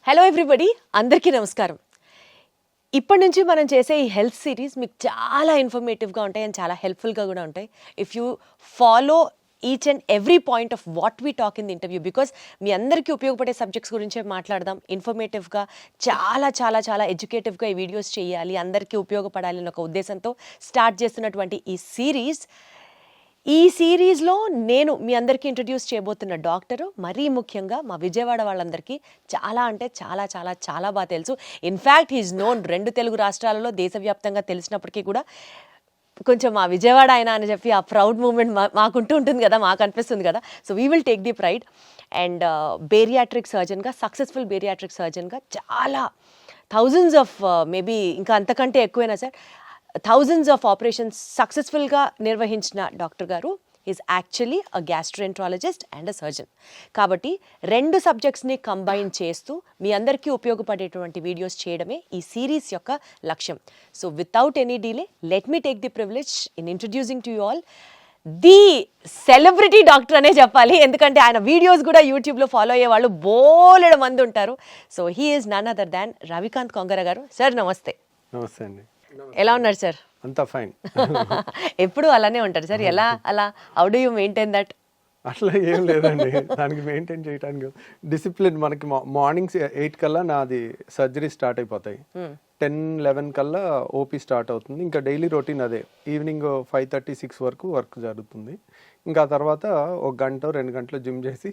Hello everybody, అందరికీ నమస్కారం. ఇప్పటి నుంచి మనం చేసే ఈ హెల్త్ సిరీస్ మీకు చాలా ఇన్ఫర్మేటివ్గా ఉంటాయి అండ్ చాలా హెల్ప్ఫుల్గా కూడా ఉంటాయి. If you follow each and every point of what we talk in the interview, because మీ అందరికీ ఉపయోగపడే సబ్జెక్ట్స్ గురించే మాట్లాడదాం. ఇన్ఫర్మేటివ్గా చాలా చాలా చాలా ఎడ్యుకేటివ్గా ఈ వీడియోస్ చేయాలి, అందరికీ ఉపయోగపడాలి అనే ఒక ఉద్దేశంతో స్టార్ట్ చేస్తున్నటువంటి ఈ సిరీస్లో నేను మీ అందరికీ ఇంట్రడ్యూస్ చేయబోతున్న డాక్టరు మరీ ముఖ్యంగా మా విజయవాడ వాళ్ళందరికీ చాలా అంటే చాలా చాలా చాలా బాగా తెలుసు. ఇన్ఫ్యాక్ట్ హీఈస్ నోన్ 2 తెలుగు రాష్ట్రాలలో దేశవ్యాప్తంగా తెలిసినప్పటికీ కూడా కొంచెం మా విజయవాడ ఆయన అని చెప్పి ఆ ప్రౌడ్ మూమెంట్ మాకుంటూ ఉంటుంది కదా, మాకు అనిపిస్తుంది కదా. So we will take the pride. And bariatric సర్జన్గా, సక్సెస్ఫుల్ బేరియాట్రిక్ సర్జన్గా చాలా థౌజండ్స్ ఆఫ్ మేబీ ఇంకా అంతకంటే ఎక్కువైనా సార్ థౌజండ్స్ ఆఫ్ ఆపరేషన్స్ సక్సెస్ఫుల్గా నిర్వహించిన డాక్టర్ గారు is actually a gastroenterologist and a surgeon. కాబట్టి 2 సబ్జెక్ట్స్ని కంబైన్ చేస్తూ మీ అందరికీ ఉపయోగపడేటువంటి వీడియోస్ చేయడమే ఈ సిరీస్ యొక్క లక్ష్యం. So without any delay, let me take the privilege in introducing to you all the celebrity doctor అనే చెప్పాలి, ఎందుకంటే ఆయన వీడియోస్ కూడా యూట్యూబ్లో ఫాలో అయ్యే వాళ్ళు బోలెడు మంది ఉంటారు. So he is none other than Ravikanth Kongara గారు. సార్ నమస్తే. నమస్తే అండి. ఎలా ఉన్నారు సార్? అంతా ఫైన్. ఎప్పుడు అలానే ఉంటారు సార్? ఎలా అలా how do you maintain that? అట్లా ఏం లేదండి, దానికి మెయింటైన్ చేయడానికి డిసిప్లిన్. మనకి మార్నింగ్ 8 కల్లా నాది సర్జరీ స్టార్ట్ అయిపోతాయి, 10-11 కల్లా ఓపీ స్టార్ట్ అవుతుంది. ఇంకా డైలీ రొటీన్ అదే. ఈవినింగ్ 5:30-6 వరకు వర్క్ జరుగుతుంది. ఇంకా తర్వాత 1 గంట 2 గంటలు జిమ్ చేసి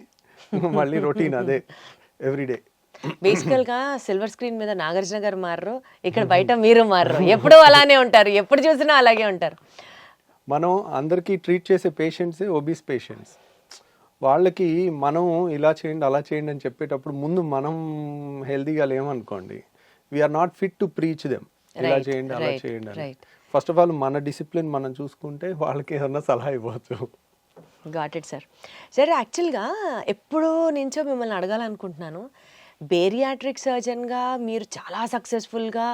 మళ్ళీ రొటీన్ అదే ఎవ్రీడే. బేసికల్గా సిల్వర్ స్క్రీన్ మీద నాగార్జున గారు మారరు, ఇక్కడ బయట మీరు మారరు, ఎప్పుడూ అలానే ఉంటారు, ఎప్పుడు చూసినా అలాగే ఉంటారు. మనం అందరికీ ట్రీట్ చేసే పేషెంట్స్ ఒబీస్ పేషెంట్స్. వాళ్ళకి మనం ఇలా చేయండి అలా చేయండి అని చెప్పేటప్పుడు ముందు మనం హెల్తీగా లేమనుకోండి, we are not fit to preach them ఇలా చేయండి అలా చేయండి అని. ఫస్ట్ ఆఫ్ ఆల్ మన డిసిప్లిన్ మనం చూసుకుంటే వాళ్ళకి ఏదన్నా సలహా ఇవ్వచ్చు. Got it sir. సార్ యాక్చువల్గా ఎప్పుడూ నుంచో మిమ్మల్ని అడగాలనుకుంటున్నాను, బేరియాట్రిక్ సర్జన్గా మీరు చాలా సక్సెస్ఫుల్గా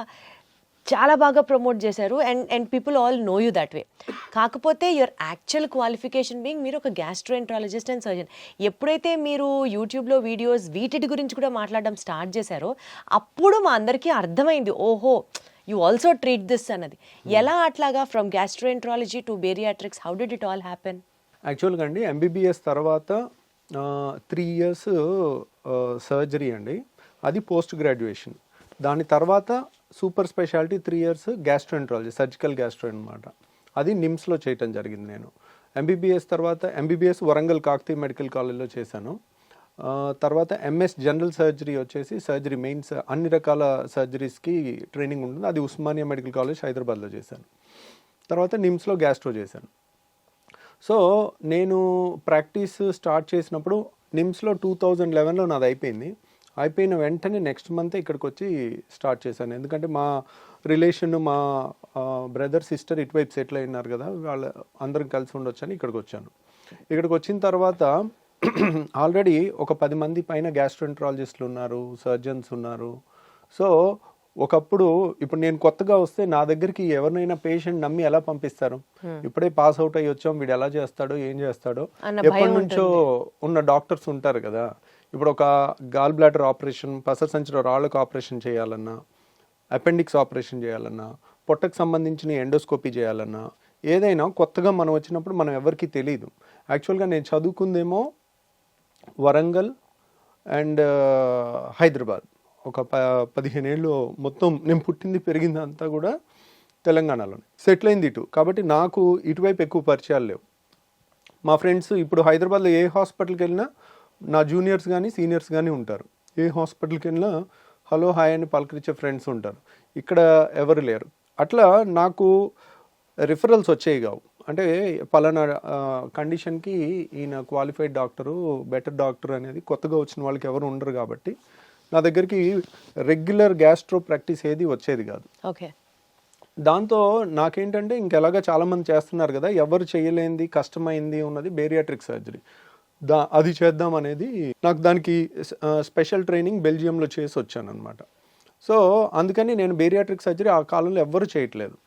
చాలా బాగా ప్రమోట్ చేశారు and people all know you that way. కాకపోతే యువర్ యాక్చువల్ క్వాలిఫికేషన్ బీయింగ్ మీరు ఒక గ్యాస్ట్రోఎంట్రాలజిస్ట్ అండ్ సర్జన్. ఎప్పుడైతే మీరు యూట్యూబ్లో వీడియోస్ వీటి గురించి కూడా మాట్లాడడం స్టార్ట్ చేశారో అప్పుడు మా అందరికీ అర్థమైంది, ఓహో యూ ఆల్సో ట్రీట్ దిస్ అన్నది. ఎలా అట్లాగా from gastroenterology to bariatrics, how did it all happen? యాక్చువల్గా అండి, ఎంబీబీఎస్ తర్వాత 3 years సర్జరీ అండి, అది పోస్ట్ గ్రాడ్యుయేషన్. దాని తర్వాత super speciality 3 years gastroenterology, surgical gastro అనమాట. అది నిమ్స్లో చేయటం జరిగింది. నేను ఎంబీబీఎస్ తర్వాత ఎంబీబీఎస్ వరంగల్ కాకతీయ మెడికల్ కాలేజ్లో చేశాను. తర్వాత ఎంఎస్ జనరల్ సర్జరీ వచ్చేసి సర్జరీ మెయిన్స్ అన్ని రకాల సర్జరీస్కి ట్రైనింగ్ ఉంటుంది, అది ఉస్మానియా మెడికల్ కాలేజ్ హైదరాబాద్లో చేశాను. తర్వాత నిమ్స్లో గ్యాస్ట్రో చేశాను. సో నేను ప్రాక్టీస్ స్టార్ట్ చేసినప్పుడు నిమ్స్లో 2011లో నాది అయిపోయిన వెంటనే నెక్స్ట్ మంత్ ఇక్కడికి వచ్చి స్టార్ట్ చేశాను. ఎందుకంటే మా రిలేషన్, మా బ్రదర్ సిస్టర్ ఇటువైపు సెటిల్ అయినారు కదా, వాళ్ళు అందరం కలిసి ఉండొచ్చు అని ఇక్కడికి వచ్చాను. ఇక్కడికి వచ్చిన తర్వాత ఆల్రెడీ ఒక 10 మంది పైన గ్యాస్ట్రోఎంట్రాలజిస్టులు ఉన్నారు, సర్జన్స్ ఉన్నారు. సో ఒకప్పుడు ఇప్పుడు నేను కొత్తగా వస్తే నా దగ్గరికి ఎవరినైనా పేషెంట్ నమ్మి ఎలా పంపిస్తారు? ఇప్పుడే పాస్ అవుట్ అయ్యి వచ్చాం, వీడు ఎలా చేస్తాడో ఏం చేస్తాడో ఎప్పటి నుంచో ఉన్న డాక్టర్స్ ఉంటారు కదా. ఇప్పుడు ఒక గాల్ బ్లాడర్ ఆపరేషన్, పసరసంచిలో రాళ్ళకు ఆపరేషన్ చేయాలన్నా, అపెండిక్స్ ఆపరేషన్ చేయాలన్నా, పొట్టకు సంబంధించిన ఎండోస్కోపీ చేయాలన్నా, ఏదైనా కొత్తగా మనం వచ్చినప్పుడు మనం ఎవరికి తెలియదు. యాక్చువల్గా నేను చదువుకుందేమో వరంగల్ అండ్ హైదరాబాద్. ఒక 15 ఏళ్ళు మొత్తం నేను పుట్టింది పెరిగింది అంతా కూడా తెలంగాణలోనే, సెటిల్ అయింది ఇటు. కాబట్టి నాకు ఇటువైపు ఎక్కువ పరిచయాలు లేవు. మా ఫ్రెండ్స్ ఇప్పుడు హైదరాబాద్లో ఏ హాస్పిటల్కి వెళ్ళినా నా జూనియర్స్ కానీ సీనియర్స్ కానీ ఉంటారు. ఏ హాస్పిటల్కి వెళ్ళినా హలో హాయ్ అని పలకరించే ఫ్రెండ్స్ ఉంటారు. ఇక్కడ ఎవరు లేరు. అట్లా నాకు రిఫరల్స్ వచ్చేవి కావు. అంటే పలానా కండిషన్కి ఈయన క్వాలిఫైడ్ డాక్టరు, బెటర్ డాక్టర్ అనేది కొత్తగా వచ్చిన వాళ్ళకి ఎవరు ఉండరు. కాబట్టి నా దగ్గరికి రెగ్యులర్ గ్యాస్ట్రో ప్రాక్టీస్ ఏది వచ్చేది కాదు. ఓకే. దాంతో నాకేంటంటే ఇంకెలాగా చాలామంది చేస్తున్నారు కదా, ఎవరు చేయలేనిది కష్టమైంది ఉన్నది బేరియాట్రిక్ సర్జరీ, అది చేద్దాం అనేది నాకు. దానికి స్పెషల్ ట్రైనింగ్ బెల్జియంలో చేసి వచ్చాను అనమాట. సో అందుకని నేను బేరియాట్రిక్ సర్జరీ ఆ కాలంలో ఎవ్వరు చేయట్లేదు.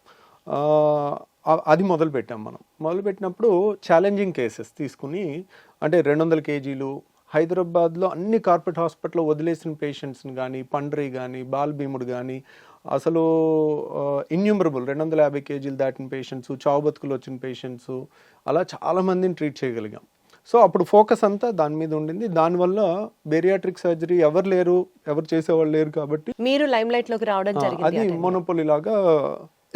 అది మొదలుపెట్టాం. మనం మొదలుపెట్టినప్పుడు ఛాలెంజింగ్ కేసెస్ తీసుకుని, అంటే 200 kgs హైదరాబాద్లో అన్ని కార్పొరేట్ హాస్పిటల్లో వదిలేసిన పేషెంట్స్ని కానీ, పండ్రి కానీ, బాలభీముడు కానీ, అసలు ఇన్యూమరబుల్ 250 కేజీలు దాటిన పేషెంట్స్, చావు బతుకులు వచ్చిన పేషెంట్స్, అలా చాలామందిని ట్రీట్ చేయగలిగాం. సో అప్పుడు ఫోకస్ అంతా దాని మీద ఉండింది. దానివల్ల బేరియాట్రిక్ సర్జరీ ఎవరు చేసేవాళ్ళు లేరు కాబట్టి మీరు లైమ్ లైట్ లోకి రావడం జరిగింది. అది మోనోపోలీ లాగా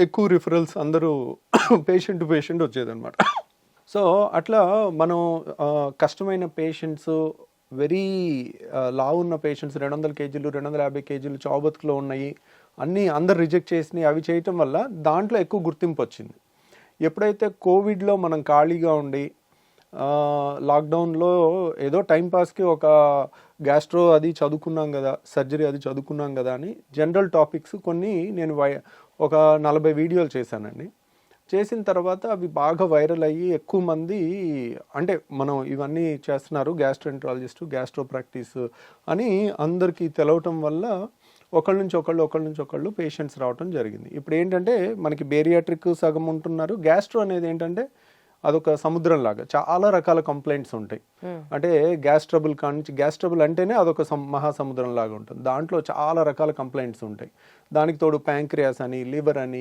ఎక్కువ రిఫరల్స్ అందరూ పేషెంట్ టు పేషెంట్ వచ్చేదన్నమాట. సో అట్లా మనం కష్టమైన పేషెంట్స్, వెరీ లావు ఉన్న పేషెంట్స్, 200 కేజీలు 250 కేజీలు చావు బతుకులో ఉన్నాయి అన్నీ అందరు రిజెక్ట్ చేసినాయి. అవి చేయటం వల్ల దాంట్లో ఎక్కువ గుర్తింపు వచ్చింది. ఎప్పుడైతే కోవిడ్లో మనం ఖాళీగా ఉండి లాక్డౌన్లో ఏదో టైంపాస్కి ఒక గ్యాస్ట్రో అది చదువుకున్నాం కదా, సర్జరీ అది చదువుకున్నాం కదా అని జనరల్ టాపిక్స్ కొన్ని నేను ఒక 40 వీడియోలు చేశానండి. చేసిన తర్వాత అవి బాగా వైరల్ అయ్యి ఎక్కువ మంది, అంటే మనం ఇవన్నీ చేస్తున్నారు గ్యాస్ట్రోఎంట్రాలజిస్టు, గ్యాస్ట్రో ప్రాక్టీస్ అని అందరికీ తెలవటం వల్ల ఒకళ్ళ నుంచి ఒకళ్ళు పేషెంట్స్ రావటం జరిగింది. ఇప్పుడు ఏంటంటే మనకి బేరియాట్రిక్ సగం ఉంటున్నారు. గ్యాస్ట్రో అనేది ఏంటంటే అదొక సముద్రం లాగా, చాలా రకాల కంప్లైంట్స్ ఉంటాయి. అంటే గ్యాస్ ట్రబుల్ కానీ, గ్యాస్ ట్రబుల్ అంటేనే అదొక మహాసముద్రం లాగా ఉంటుంది. దాంట్లో చాలా రకాల కంప్లైంట్స్ ఉంటాయి. దానికి తోడు ప్యాంక్రియాస్ అని, లివర్ అని,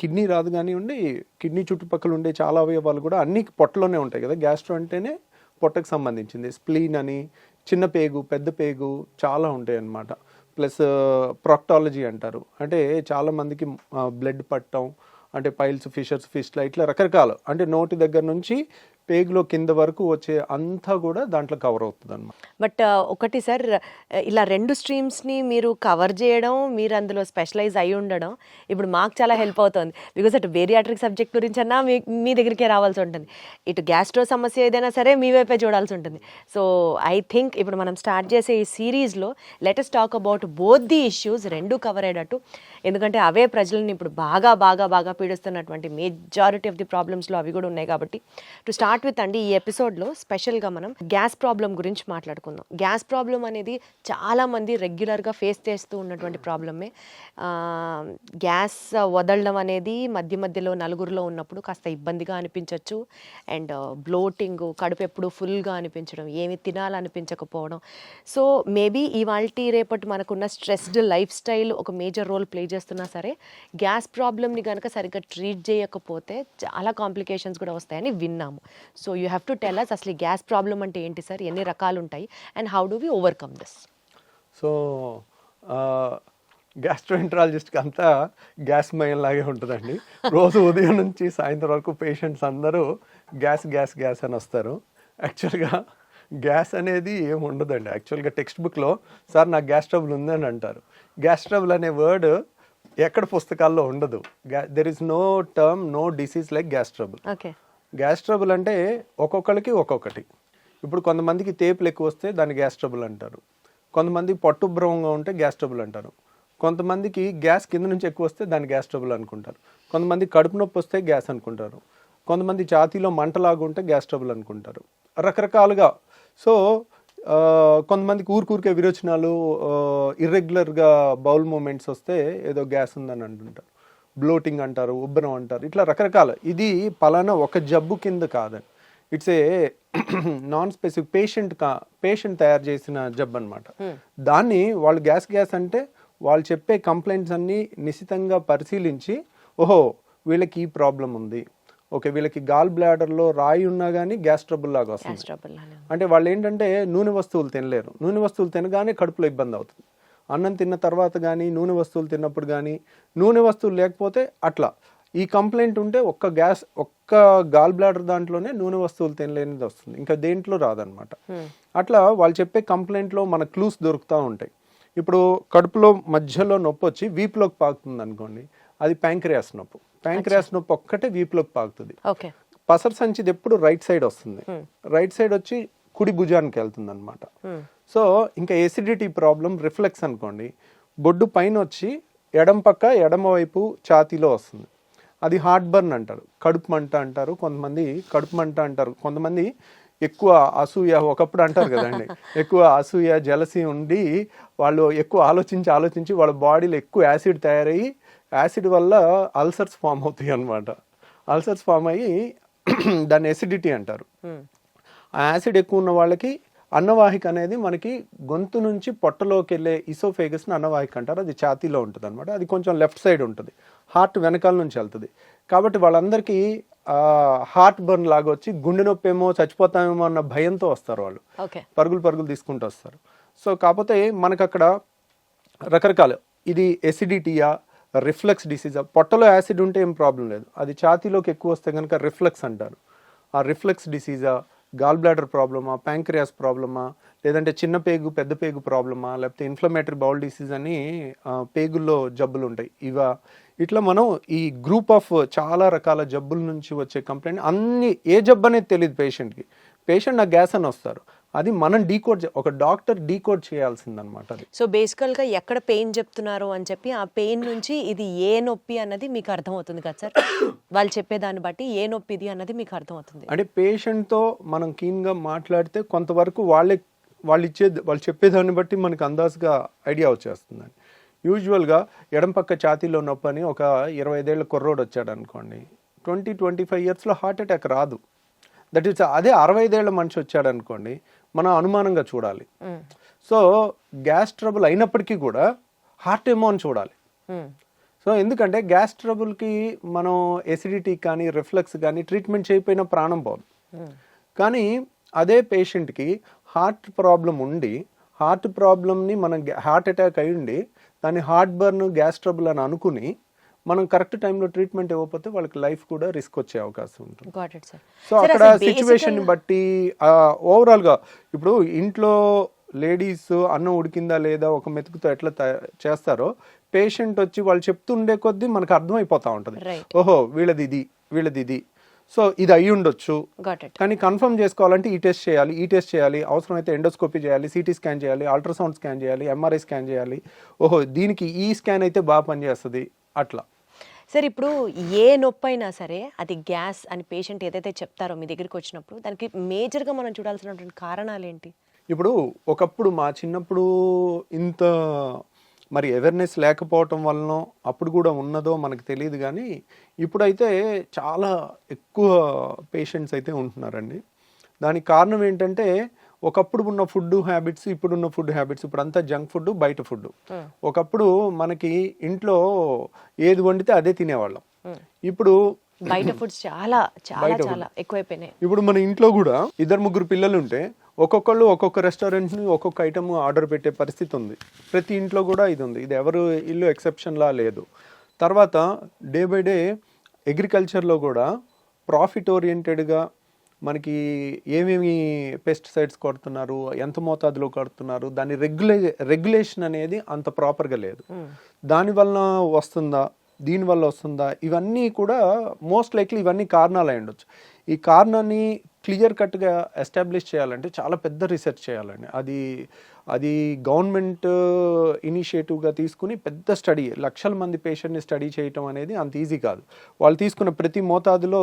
కిడ్నీ రాదు కానివ్వండి, కిడ్నీ చుట్టుపక్కల ఉండే చాలా అవయవాలు కూడా అన్ని పొట్టలోనే ఉంటాయి కదా. గ్యాస్ట్రో అంటేనే పొట్టకు సంబంధించింది. స్ప్లీన్ అని, చిన్న పేగు, పెద్ద పేగు చాలా ఉంటాయి అన్నమాట. ప్లస్ ప్రాక్టాలజీ అంటారు, అంటే చాలామందికి బ్లడ్ పట్టడం, అంటే పైల్స్, ఫిషర్స్, ఫిస్ట్లా, ఇట్లా రకరకాలు, అంటే నోటి దగ్గర నుంచి పేగులో కింద వరకు వచ్చే అంతా కూడా దాంట్లో కవర్ అవుతుంది అన్నమాట. బట్ ఒకటి సార్, ఇలా 2 స్ట్రీమ్స్ని మీరు కవర్ చేయడం, మీరు అందులో స్పెషలైజ్ అయి ఉండడం ఇప్పుడు మాకు చాలా హెల్ప్ అవుతుంది. బికాజ్ అటు బేరియాట్రిక్ సబ్జెక్ట్ గురించి అన్నా మీ దగ్గరికే రావాల్సి ఉంటుంది, ఇటు గ్యాస్ట్రో సమస్య ఏదైనా సరే మీ వైపే చూడాల్సి ఉంటుంది. సో ఐ థింక్ ఇప్పుడు మనం స్టార్ట్ చేసే ఈ సిరీస్లో let us talk about both the issues, 2 cover అయ్యేటట్టు. ఎందుకంటే అవే ప్రజలని ఇప్పుడు బాగా బాగా బాగా పీడిస్తున్నటువంటి మెజారిటీ ఆఫ్ ది ప్రాబ్లమ్స్లో అవి కూడా ఉన్నాయి. కాబట్టి టు స్టార్ట్ విత్ అండి, ఈ ఎపిసోడ్లో స్పెషల్గా మనం గ్యాస్ ప్రాబ్లం గురించి మాట్లాడుకుందాం. గ్యాస్ ప్రాబ్లం అనేది చాలామంది రెగ్యులర్గా ఫేస్ చేస్తూ ఉన్నటువంటి ప్రాబ్లమే. గ్యాస్ వదలడం అనేది మధ్యలో నలుగురిలో ఉన్నప్పుడు కాస్త ఇబ్బందిగా అనిపించవచ్చు. అండ్ బ్లోటింగ్, కడుపు ఎప్పుడు ఫుల్గా అనిపించడం, ఏమి తినాలనిపించకపోవడం. సో మేబీ ఇవాల్టి రేపటి మనకున్న స్ట్రెస్డ్ లైఫ్ స్టైల్ ఒక మేజర్ రోల్ ప్లే చేస్తున్నా సరే, గ్యాస్ ప్రాబ్లమ్ని కనుక సరిగ్గా ట్రీట్ చేయకపోతే చాలా కాంప్లికేషన్స్ కూడా వస్తాయని విన్నాము. So you have to tell us అసలు గ్యాస్ ప్రాబ్లం అంటే ఏంటి సార్, ఎన్ని రకాలు ఉంటాయి, and how do we overcome this? So గ్యాస్ట్రోఎంట్రాలజిస్ట్కి అంతా గ్యాస్ మయంలాగే ఉంటుందండి. రోజు ఉదయం నుంచి సాయంత్రం వరకు పేషెంట్స్ అందరూ గ్యాస్ గ్యాస్ గ్యాస్ అని వస్తారు. యాక్చువల్గా గ్యాస్ అనేది ఏమి ఉండదండి. యాక్చువల్గా టెక్స్ట్ బుక్లో సార్ నాకు గ్యాస్ ట్రబుల్ ఉందని అంటారు. గ్యాస్ ట్రబుల్ అనే వర్డ్ ఎక్కడ పుస్తకాల్లో ఉండదు. There is no term, no disease like gas trouble. Okay, gas trouble అంటే ఒక్కొక్కరికి ఒక్కొక్కటి. ఇప్పుడు కొంతమందికి తేపులు ఎక్కువ వస్తే దాన్ని గ్యాస్ ట్రబుల్ అంటారు. కొంతమంది పట్టుభ్రమంగా ఉంటే గ్యాస్ ట్రబుల్ అంటారు. కొంతమందికి గ్యాస్ కింద నుంచి ఎక్కువ వస్తే దాన్ని గ్యాస్ ట్రబుల్ అనుకుంటారు. కొంతమంది కడుపు నొప్పి వస్తే గ్యాస్ అనుకుంటారు. కొంతమంది ఛాతీలో మంటలాగా ఉంటే గ్యాస్ ట్రబుల్ అనుకుంటారు. రకరకాలుగా. సో కొంతమందికి ఊరికే విరోచనాలు, ఇర్రెగ్యులర్గా బౌల్ మూమెంట్స్ వస్తే ఏదో గ్యాస్ ఉందని అంటుంటారు. బ్లోటింగ్ అంటారు, ఉబ్బరం అంటారు, ఇట్లా రకరకాల. ఇది పలానా ఒక జబ్బు కింద కాదని, it's a non specific patient తయారు చేసిన జబ్బు అనమాట. దాన్ని వాళ్ళు గ్యాస్ అంటే వాళ్ళు చెప్పే కంప్లైంట్స్ అన్నీ నిశితంగా పరిశీలించి, ఓహో వీళ్ళకి ఈ ప్రాబ్లం ఉంది, ఓకే వీళ్ళకి గాల్ బ్లాడర్లో రాయి ఉన్నా కానీ గ్యాస్ ట్రబుల్ లాగా వస్తుంది. అంటే వాళ్ళు ఏంటంటే నూనె వస్తువులు తినలేరు. నూనె వస్తువులు తినగానే కడుపులో ఇబ్బంది అవుతుంది. అన్నం తిన్న తర్వాత కానీ, నూనె వస్తువులు తిన్నప్పుడు కానీ, నూనె వస్తువులు లేకపోతే అట్లా. ఈ కంప్లైంట్ ఉంటే ఒక్క గాల్ బ్లాడర్ దాంట్లోనే నూనె వస్తువులు తినలేనిది వస్తుంది, ఇంకా దేంట్లో రాదనమాట. అట్లా వాళ్ళు చెప్పే కంప్లైంట్లో మన క్లూస్ దొరుకుతూ ఉంటాయి. ఇప్పుడు కడుపులో మధ్యలో నొప్పి వచ్చి వీపులోకి పాకుతుంది అనుకోండి, అది ప్యాంక్రియాస్ నొప్పి. ప్యాంక్రియాస్ నొప్పి ఒక్కటే వీపులోకి పాకుతుంది. పసర సంచిది ఎప్పుడు రైట్ సైడ్ వస్తుంది, రైట్ సైడ్ వచ్చి కుడి భుజానికి వెళ్తుంది అనమాట. సో ఇంకా ఎసిడిటీ ప్రాబ్లం, రిఫ్లెక్స్ అనుకోండి, బొడ్డు పైన వచ్చి ఎడమ వైపు ఛాతీలో వస్తుంది. అది హార్ట్ బర్న్ అంటారు, కడుపు మంట అంటారు. కొంతమంది కడుపు మంట అంటారు. కొంతమంది ఎక్కువ అసూయ, ఒకప్పుడు అంటారు కదండి, ఎక్కువ అసూయ, జలసి ఉండి వాళ్ళు ఎక్కువ ఆలోచించి వాళ్ళ బాడీలో ఎక్కువ యాసిడ్ తయారయ్యి, యాసిడ్ వల్ల అల్సర్స్ ఫామ్ అవుతాయి అన్నమాట. అల్సర్స్ ఫామ్ అయ్యి దాన్ని ఎసిడిటీ అంటారు. ఆ యాసిడ్ ఎక్కువ ఉన్న వాళ్ళకి అన్నవాహిక అనేది మనకి గొంతు నుంచి పొట్టలోకి వెళ్ళే ఇసోఫేగస్ని అన్నవాహిక అంటారు. అది ఛాతీలో ఉంటుంది అనమాట. అది కొంచెం లెఫ్ట్ సైడ్ ఉంటుంది, హార్ట్ వెనకాల నుంచి వెళ్తుంది. కాబట్టి వాళ్ళందరికీ హార్ట్ బర్న్ లాగా వచ్చి గుండె నొప్పి ఏమో చచ్చిపోతామేమో అన్న భయంతో వస్తారు వాళ్ళు, పరుగులు తీసుకుంటూ వస్తారు. సో కాకపోతే మనకు అక్కడ రకరకాల, ఇది ఎసిడిటీయా, రిఫ్లక్స్ డిసీజా. పొట్టలో యాసిడ్ ఉంటే ఏం ప్రాబ్లం లేదు, అది ఛాతీలోకి ఎక్కువ వస్తే కనుక రిఫ్లక్స్ అంటారు. ఆ రిఫ్లక్స్ డిసీజా, గాల్ బ్లాడర్ ప్రాబ్లమా, ప్యాంక్రియాస్ ప్రాబ్లమా, లేదంటే చిన్న పేగు పెద్ద పేగు ప్రాబ్లమా, లేకపోతే ఇన్ఫ్లమేటరీ బౌల్ డిసీజ్ అని పేగుల్లో జబ్బులు ఉంటాయి ఇవా. ఇట్లా మనం ఈ గ్రూప్ ఆఫ్ చాలా రకాల జబ్బుల నుంచి వచ్చే కంప్లైంట్, అన్ని ఏ జబ్బు అనేది తెలియదు పేషెంట్కి. పేషెంట్ నాకు గ్యాస్ అని వస్తారు, అది మనం డీకోడ్, ఒక డాక్టర్ డీకోడ్ చేయాల్సిందనమాట. అది సో బేసికల్గా ఎక్కడ పెయిన్ చెప్తున్నారు అని చెప్పి ఆ పెయిన్ నుంచి ఇది ఏ నొప్పి అన్నది మీకు అర్థమవుతుంది కదా సార్, వాళ్ళు చెప్పేదాన్ని బట్టి ఏ నొప్పి ఇది అన్నది మీకు అర్థమవుతుంది. అంటే పేషెంట్తో మనం కీన్గా మాట్లాడితే కొంతవరకు వాళ్ళు చెప్పేదాన్ని బట్టి మనకు అందాజుగా ఐడియా వచ్చేస్తుందండి. యూజువల్గా ఎడం పక్క ఛాతీలో నొప్పి అని ఒక 25 ఏళ్ల కుర్రోడు వచ్చాడు అనుకోండి, 20-25 ఇయర్స్లో హార్ట్ అటాక్ రాదు. దట్ ఈస్ అదే 65 ఏళ్ల మనిషి వచ్చాడు అనుకోండి, మనం అనుమానంగా చూడాలి. సో గ్యాస్ ట్రబుల్ అయినప్పటికీ కూడా హార్ట్ ఏమో అని చూడాలి. సో ఎందుకంటే గ్యాస్ ట్రబుల్కి మనం ఎసిడిటీ కానీ రిఫ్లక్స్ కానీ ట్రీట్మెంట్ చేయకపోయినా ప్రాణం పోదు. కానీ అదే పేషెంట్కి హార్ట్ ప్రాబ్లం ఉండి, హార్ట్ ప్రాబ్లమ్ని మనం హార్ట్ అటాక్ అయి ఉండి దాన్ని హార్ట్ బర్న్, గ్యాస్ ట్రబుల్ అని అనుకుని మనం కరెక్ట్ టైంలో ట్రీట్మెంట్ ఇవ్వకపోతే వాళ్ళకి లైఫ్ కూడా రిస్క్ వచ్చే అవకాశం ఉంటుంది. సో అక్కడ సిచ్యువేషన్ బట్టి ఓవరాల్గా ఇప్పుడు ఇంట్లో లేడీస్ అన్నం ఉడికిందా లేదా ఒక మెతుకుతో ఎట్లా చేస్తారో, పేషెంట్ వచ్చి వాళ్ళు చెప్తుండే కొద్దీ మనకు అర్థమైపోతా ఉంటుంది, ఓహో వీళ్ళది ఇది, సో ఇది అయ్యి ఉండొచ్చు. కానీ కన్ఫర్మ్ చేసుకోవాలంటే ఈ టెస్ట్ చేయాలి, అవసరమైతే ఎండోస్కోపీ చేయాలి, సిటీ స్కాన్ చేయాలి, అల్ట్రాసౌండ్ స్కాన్ చేయాలి, ఎంఆర్ఐ స్కాన్ చేయాలి. ఓహో దీనికి ఈ స్కాన్ అయితే బాగా పనిచేస్తుంది అట్లా. సార్ ఇప్పుడు ఏ నొప్పి అయినా సరే అది గ్యాస్ అని పేషెంట్ ఏదైతే చెప్తారో మీ దగ్గరికి వచ్చినప్పుడు దానికి మేజర్గా మనం చూడాల్సినటువంటి కారణాలు ఏంటి? ఇప్పుడు ఒకప్పుడు మా చిన్నప్పుడు ఇంత మరి అవేర్నెస్ లేకపోవటం వలన అప్పుడు కూడా ఉన్నదో మనకు తెలియదు, కానీ ఇప్పుడైతే చాలా ఎక్కువ పేషెంట్స్ అయితే ఉంటున్నారండి. దానికి కారణం ఏంటంటే ఒకప్పుడు ఉన్న ఫుడ్ హ్యాబిట్స్, ఇప్పుడున్న ఫుడ్ హ్యాబిట్స్, ఇప్పుడు అంతా జంక్ ఫుడ్, బయట ఫుడ్. ఒకప్పుడు మనకి ఇంట్లో ఏది వండితే అదే తినేవాళ్ళం, ఇప్పుడు బయట ఫుడ్స్ చాలా చాలా చాలా ఎక్కువైపోయినాయి. ఇప్పుడు మన ఇంట్లో కూడా 2-3 పిల్లలు ఉంటే ఒక్కొక్కళ్ళు ఒక్కొక్క రెస్టారెంట్ని ఒక్కొక్క ఐటమ్ ఆర్డర్ పెట్టే పరిస్థితి ఉంది. ప్రతి ఇంట్లో కూడా ఇది ఉంది, ఇది ఎవరు ఇల్లు ఎక్సెప్షన్లా లేదు. తర్వాత డే బై డే అగ్రికల్చర్లో కూడా ప్రాఫిట్ ఓరియంటెడ్గా మనకి ఏమేమి పెస్టిసైడ్స్ కొడుతున్నారు, ఎంత మోతాదులో కొడుతున్నారు, దాని రెగ్యులేషన్ అనేది అంత ప్రాపర్గా లేదు. దానివల్ల వస్తుందా, దీనివల్ల వస్తుందా, ఇవన్నీ కూడా మోస్ట్ లైక్లీ ఇవన్నీ కారణాలు అయి ఉండొచ్చు. ఈ కారణాన్ని క్లియర్ కట్గా ఎస్టాబ్లిష్ చేయాలంటే చాలా పెద్ద రీసెర్చ్ చేయాలండి. అది గవర్నమెంట్ ఇనిషియేటివ్గా తీసుకుని పెద్ద స్టడీ, లక్షల మంది పేషెంట్ని స్టడీ చేయటం అనేది అంత ఈజీ కాదు. వాళ్ళు తీసుకున్న ప్రతి మోతాదులో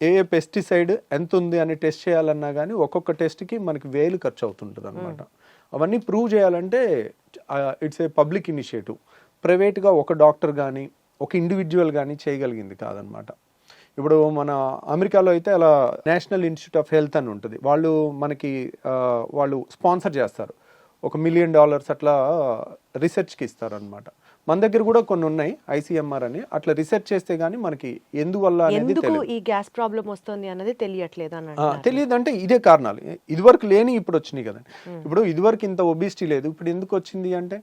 ఏ పెస్టిసైడ్ ఎంత ఉంది అని టెస్ట్ చేయాలన్నా కానీ ఒక్కొక్క టెస్ట్కి మనకి 1000 ఖర్చు అవుతుంటుంది అనమాట. అవన్నీ ప్రూవ్ చేయాలంటే ఇట్స్ ఏ పబ్లిక్ ఇనిషియేటివ్. ప్రైవేట్గా ఒక డాక్టర్ కానీ ఒక ఇండివిజువల్ కానీ చేయగలిగింది కాదనమాట. ఇప్పుడు మన అమెరికాలో అయితే అలా నేషనల్ ఇన్స్టిట్యూట్ ఆఫ్ హెల్త్ అని ఉంటుంది, వాళ్ళు స్పాన్సర్ చేస్తారు, $1 మిలియన్ అట్లా రీసెర్చ్కి ఇస్తారు అనమాట. మన దగ్గర కూడా కొన్ని ఉన్నాయి, ICMR అని. అట్లా రీసెర్చ్ చేస్తే గానీ మనకి ఎందువల్ల అనేది ఈ గ్యాస్ ప్రాబ్లం వస్తుంది అన్నది తెలియదు. అంటే ఇదే కారణాలు, ఇదివరకు లేని ఇప్పుడు వచ్చినాయి కదండి. ఇప్పుడు ఇదివరకు ఇంత ఒబిసిటీ లేదు, ఇప్పుడు ఎందుకు వచ్చింది అంటే,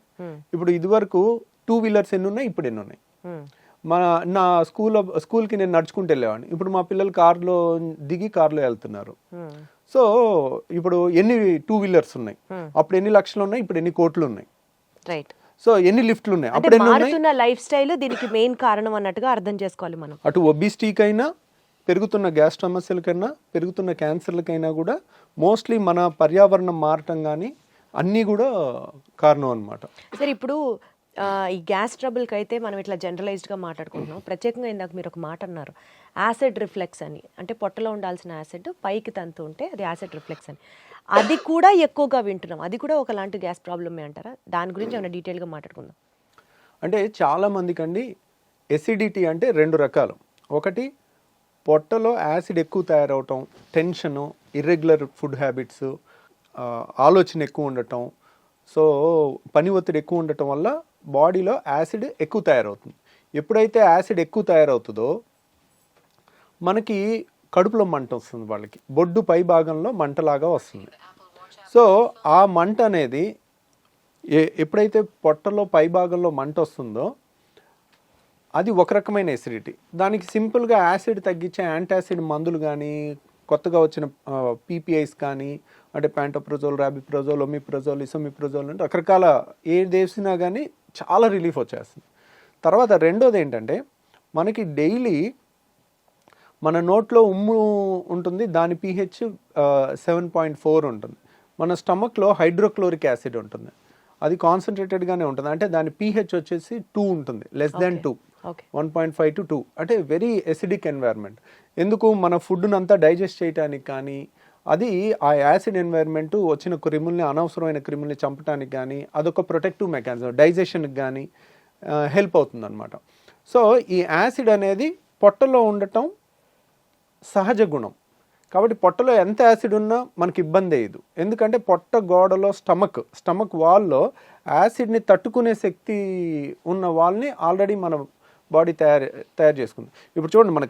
ఇప్పుడు ఇదివరకు 2 వీలర్స్ ఎన్ని ఉన్నాయి, ఇప్పుడు ఎన్ని ఉన్నాయి. నా స్కూల్కి నేను నడుచుకుంటూ వెళ్ళేవాడిని, ఇప్పుడు మా పిల్లలు కార్లో దిగి కార్లో వెళ్తున్నారు. సో ఇప్పుడు ఎన్ని 2 వీలర్స్ ఉన్నాయి, అప్పుడు ఎన్ని లక్షలు ఉన్నాయి, ఇప్పుడు ఎన్ని కోట్లు ఉన్నాయి. రైట్. సో ఎన్ని లిఫ్ట్లు ఉన్నాయి, అప్పుడు మారుతున్న లైఫ్ స్టైల్ దీనికి మెయిన్ కారణం అన్నట్టుగా అర్థం చేసుకోవాలి మనం. అటు ఒబిసిటీకైనా, పెరుగుతున్న గ్యాస్ సమస్యలకైనా, పెరుగుతున్న క్యాన్సర్లకైనా కూడా మోస్ట్లీ మన పర్యావరణం మారటం కానీ అన్నీ కూడా కారణం అనమాట. సరే ఇప్పుడు ఈ గ్యాస్ ట్రబుల్కి అయితే మనం ఇట్లా జనరలైజ్డ్గా మాట్లాడుకుంటున్నాం. ప్రత్యేకంగా ఇందాక మీరు ఒక మాట అన్నారు, యాసిడ్ రిఫ్లెక్స్ అని. అంటే పొట్టలో ఉండాల్సిన యాసిడ్ పైకి తంతు ఉంటే అది యాసిడ్ రిఫ్లెక్స్ అని. అది కూడా ఎక్కువగా వింటున్నాం, అది కూడా ఒకలాంటి గ్యాస్ ప్రాబ్లమే అంటారా? దాని గురించి ఏమైనా డీటెయిల్గా మాట్లాడుకుందాం. అంటే చాలా మందికి అండి ఎసిడిటీ అంటే 2 రకాలు. ఒకటి పొట్టలో యాసిడ్ ఎక్కువ తయారవటం, టెన్షను, ఇర్రెగ్యులర్ ఫుడ్ హ్యాబిట్స్, ఆలోచన ఎక్కువ ఉండటం, సో పని ఒత్తిడి ఎక్కువ ఉండటం వల్ల బాడీలో యాసిడ్ ఎక్కువ తయారవుతుంది. ఎప్పుడైతే యాసిడ్ ఎక్కువ తయారవుతుందో మనకి కడుపులో మంట వస్తుంది, వాళ్ళకి బొడ్డు పై భాగంలో మంటలాగా వస్తుంది. సో ఆ మంట అనేది ఎప్పుడైతే పొట్టలో పై భాగంలో మంట వస్తుందో అది ఒక రకమైన ఎసిడిటీ. దానికి సింపుల్గా యాసిడ్ తగ్గించే యాంటాసిడ్ మందులు కానీ, కొత్తగా వచ్చిన పీపీఐస్ కానీ, అంటే ప్యాంటోప్రజోల్, రాబిప్రజోల్, ఒమిప్రజోల్, ఇసోమిప్రజోల్ అంటే రకరకాల ఏది వేసినా కానీ చాలా రిలీఫ్ వచ్చేస్తుంది. తర్వాత రెండోది ఏంటంటే మనకి డైలీ మన నోట్లో ఉమ్ము ఉంటుంది, దాని pH 7.4 ఉంటుంది. మన స్టమక్లో హైడ్రోక్లోరిక్ యాసిడ్ ఉంటుంది, అది కాన్సన్ట్రేటెడ్గానే ఉంటుంది. అంటే దాని pH వచ్చేసి 2 ఉంటుంది, లెస్ దాన్ 2, 1.5 to 2, అంటే వెరీ ఎసిడిక్ ఎన్వైర్న్మెంట్. ఎందుకు మన ఫుడ్ను అంతా డైజెస్ట్ చేయడానికి కానీ, అది ఆ యాసిడ్ ఎన్వైర్న్మెంట్ వచ్చిన క్రిముల్ని, అనవసరమైన క్రిముల్ని చంపడానికి కానీ అదొక ప్రొటెక్టివ్ మెకానిజం, డైజెషన్కి కానీ హెల్ప్ అవుతుంది అనమాట. సో ఈ యాసిడ్ అనేది పొట్టలో ఉండటం సహజ గుణం. కాబట్టి పొట్టలో ఎంత యాసిడ్ ఉన్నా మనకి ఇబ్బంది అయ్యదు. ఎందుకంటే పొట్ట గోడలో స్టమక్ వాల్లో యాసిడ్ని తట్టుకునే శక్తి ఉన్న వాళ్ళని ఆల్రెడీ మన బాడీ తయారు చేసుకుంది. ఇప్పుడు చూడండి, మన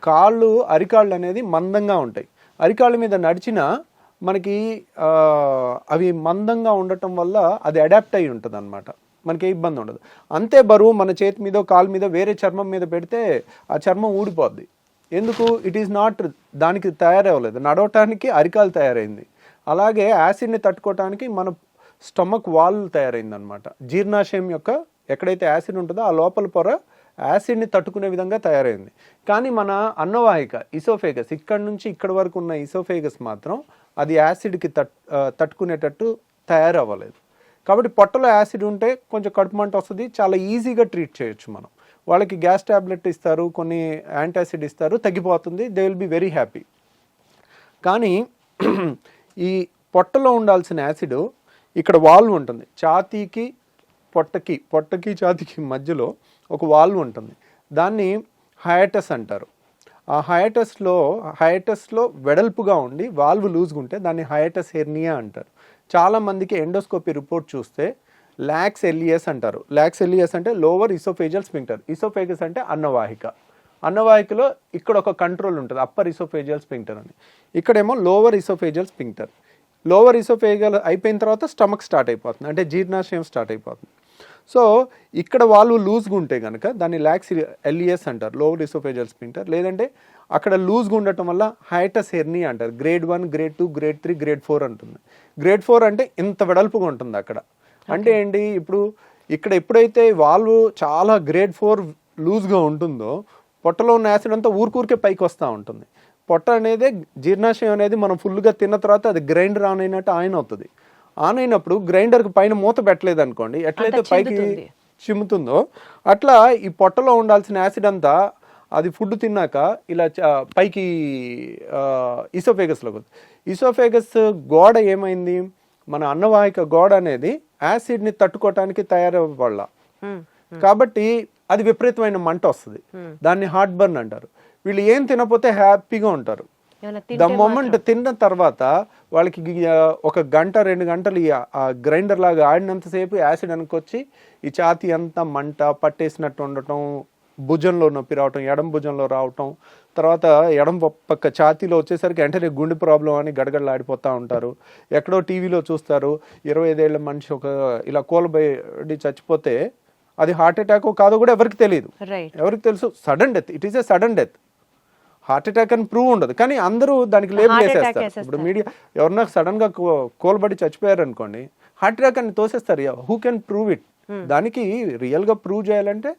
అరికాళ్ళు అనేది మందంగా ఉంటాయి. అరికాళ్ళ మీద నడిచినా మనకి అవి మందంగా ఉండటం వల్ల అది అడాప్ట్ అయి ఉంటుంది అనమాట, మనకి ఏ ఇబ్బంది ఉండదు. అంతే బరువు మన చేతి మీద, కాలు మీద, వేరే చర్మం మీద పెడితే ఆ చర్మం ఊడిపోద్ది. ఎందుకు? ఇట్ ఈస్ నాట్, దానికి తయారవ్వలేదు, నడవటానికి అరికాలు తయారైంది. అలాగే యాసిడ్ని తట్టుకోవటానికి మన స్టమక్ వాల్ తయారైంది అనమాట. జీర్ణాశయం యొక్క ఎక్కడైతే యాసిడ్ ఉంటుందో ఆ లోపల పొర యాసిడ్ని తట్టుకునే విధంగా తయారైంది. కానీ మన అన్నవాహిక ఇసోఫేగస్, ఇక్కడ నుంచి ఇక్కడ వరకు ఉన్న ఇసోఫేగస్ మాత్రం అది యాసిడ్కి తట్టుకునేటట్టు తయారవ్వలేదు. కాబట్టి పొట్టలో యాసిడ్ ఉంటే కొంచెం కడుపు మంట వస్తుంది, చాలా ఈజీగా ట్రీట్ చేయొచ్చు మనం. వాళ్ళకి గ్యాస్ ట్యాబ్లెట్ ఇస్తారు, కొన్ని యాంటాసిడ్ ఇస్తారు, తగ్గిపోతుంది, they will be very happy. కానీ ఈ పొట్టలో ఉండాల్సిన యాసిడ్ ఇక్కడ వాల్వ్ ఉంటుంది, ఛాతీకి పొట్టకి ఛాతీకి మధ్యలో ఒక వాల్వ్ ఉంటుంది, దాన్ని హయాటస్ అంటారు. ఆ హయాటస్లో వెడల్పుగా ఉండి వాల్వ్ లూజ్గా ఉంటే దాన్ని హయాటస్ హెర్నియా అంటారు. చాలామందికి ఎండోస్కోపీ రిపోర్ట్ చూస్తే లాక్స్ ఎలియస్ అంటారు. లాక్స్ ఎలియస్ అంటే లోవర్ ఇసోఫేజియల్ స్పింక్టర్, ఇసోఫేగస్ అంటే అన్నవాహికలో ఇక్కడ ఒక కంట్రోల్ ఉంటుంది, అప్పర్ ఇసోఫేజియల్ స్పింక్టర్ అని. ఇక్కడేమో lower oesophageal sphincter. Lower oesophageal అయిపోయిన తర్వాత స్టమక్ స్టార్ట్ అయిపోతుంది, అంటే జీర్ణాశయం స్టార్ట్ అయిపోతుంది. సో ఇక్కడ వాళ్ళు లూజ్గా ఉంటే కనుక దాన్ని లాక్స్ ఎలియస్ అంటారు, లోవర్ ఇసోఫేజియల్ స్పింక్టర్. లేదంటే అక్కడ లూజ్గా ఉండటం వల్ల హయాటస్ హెర్నియా అంటారు. గ్రేడ్ 1, గ్రేడ్ 2, గ్రేడ్ 3, గ్రేడ్ 4 ఉంటుంది. గ్రేడ్ 4 అంటే ఇంత వెడల్పుగా ఉంటుంది అక్కడ. అంటే ఏంటి, ఇప్పుడు ఇక్కడ ఎప్పుడైతే వాల్వ్ చాలా గ్రేడ్ 4 లూజ్గా ఉంటుందో పొట్టలో ఉన్న యాసిడ్ అంతా ఊరికే పైకి వస్తూ ఉంటుంది. పొట్ట అనేది, జీర్ణాశయం అనేది మనం ఫుల్గా తిన్న తర్వాత అది గ్రైండర్ ఆన్ అయినట్టు ఆన్ అవుతుంది. ఆన్ అయినప్పుడు గ్రైండర్కి పైన మూత పెట్టలేదు అనుకోండి, ఎట్లయితే పైకి చిమ్ముతుందో అట్లా ఈ పొట్టలో ఉండాల్సిన యాసిడ్ అంతా అది ఫుడ్ తిన్నాక ఇలా పైకి ఇసోఫేగస్లోకి వస్తుంది. ఇసోఫేగస్ గోడ ఏమైంది, మన అన్నవాహిక గోడ అనేది యాసిడ్ని తట్టుకోవటానికి తయారవ్వాల, కాబట్టి అది విపరీతమైన మంట వస్తుంది, దాన్ని హార్ట్ బర్న్ అంటారు. వీళ్ళు ఏం తినకపోతే హ్యాపీగా ఉంటారు. ద మొమెంట్ తిన్న తర్వాత వాళ్ళకి ఒక గంట 2 గంటలు ఆ గ్రైండర్ లాగా ఆడినంతసేపు యాసిడ్ అనుకొచ్చి ఈ ఛాతీ అంతా మంట పట్టేసినట్టు ఉండటం, భుజంలో నొప్పి రావటం, ఎడం భుజంలో రావటం, తర్వాత ఎడం పక్క ఛాతీలో వచ్చేసరికి వెంటనే గుండె ప్రాబ్లం అని గడగడలాడిపోతూ ఉంటారు. ఎక్కడో టీవీలో చూస్తారు 25 ఏళ్ల మనిషి ఇలా కూలబడి చచ్చిపోతే అది హార్ట్ అటాక్ కాదో కూడా ఎవరికి తెలియదు. ఎవరికి తెలుసు? Sudden death, it is a sudden death. Heart attack అని ప్రూవ్ ఉండదు, కానీ అందరూ దానికి లేబుల్ వేసేస్తారు. ఇప్పుడు మీడియా ఎవరన్నా సడన్ గా కోల్బడి చచ్చిపోయారు అనుకోండి, హార్ట్ అటాక్ అని తోసేస్తారు. Who can prove it? దానికి రియల్ గా ప్రూవ్ చేయాలంటే